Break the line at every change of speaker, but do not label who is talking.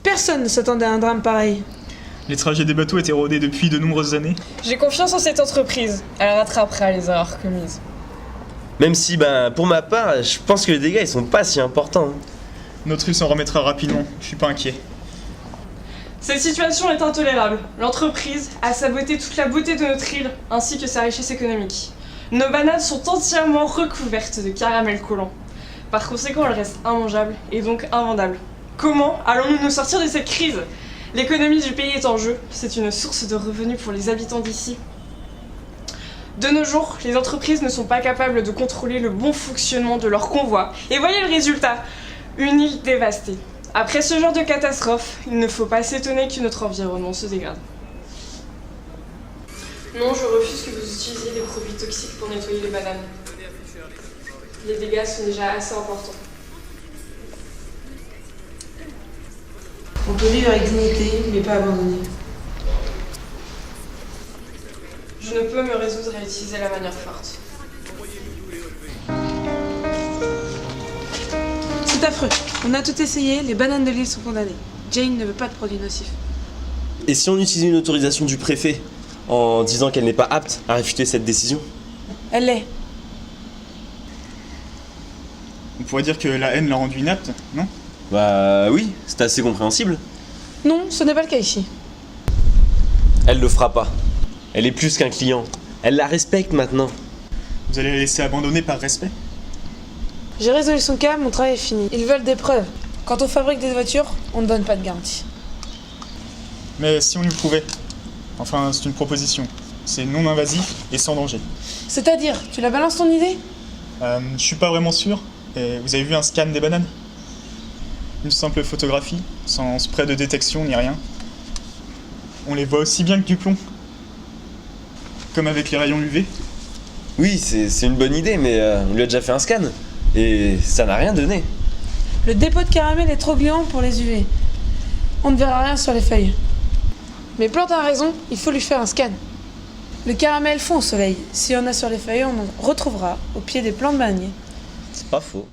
Personne ne s'attendait à un drame pareil.
Les trajets des bateaux étaient rodés depuis de nombreuses années.
J'ai confiance en cette entreprise. Elle rattrapera les erreurs commises.
Même si, pour ma part, je pense que les dégâts ils sont pas si importants.
Notre île s'en remettra rapidement, je suis pas inquiet.
Cette situation est intolérable. L'entreprise a saboté toute la beauté de notre île, ainsi que sa richesse économique. Nos bananes sont entièrement recouvertes de caramel collant. Par conséquent, elles restent immangeables et donc invendables. Comment allons-nous nous sortir de cette crise? L'économie du pays est en jeu, c'est une source de revenus pour les habitants d'ici. De nos jours, les entreprises ne sont pas capables de contrôler le bon fonctionnement de leurs convois. Et voyez le résultat, une île dévastée. Après ce genre de catastrophe, il ne faut pas s'étonner que notre environnement se dégrade. Non, je refuse que vous utilisiez des produits toxiques pour nettoyer les bananes. Les dégâts sont déjà assez importants.
On peut vivre avec dignité, mais pas abandonner.
Je ne peux me résoudre à utiliser la manière forte.
C'est affreux. On a tout essayé, les bananes de l'île sont condamnées. Jane ne veut pas de produits nocifs.
Et si on utilisait une autorisation du préfet en disant qu'elle n'est pas apte à réfuter cette décision?
Elle l'est.
On pourrait dire que la haine l'a rendu inapte, non?
Bah oui, c'est assez compréhensible.
Non, ce n'est pas le cas ici.
Elle le fera pas. Elle est plus qu'un client. Elle la respecte maintenant.
Vous allez la laisser abandonner par respect?
J'ai résolu son cas, mon travail est fini. Ils veulent des preuves. Quand on fabrique des voitures, on ne donne pas de garantie.
Mais si on lui prouvait? Enfin, c'est une proposition. C'est non invasif et sans danger.
C'est-à-dire, tu la balances ton idée?
Je suis pas vraiment sûr. Et vous avez vu un scan des bananes? Une simple photographie, sans spray de détection ni rien. On les voit aussi bien que du plomb. Comme avec les rayons UV.
Oui, c'est une bonne idée, mais on lui a déjà fait un scan. Et ça n'a rien donné.
Le dépôt de caramel est trop gluant pour les UV. On ne verra rien sur les feuilles. Mais Plante a raison, il faut lui faire un scan. Le caramel fond au soleil. S'il y en a sur les feuilles, on en retrouvera au pied des plantes bananiers.
C'est pas faux.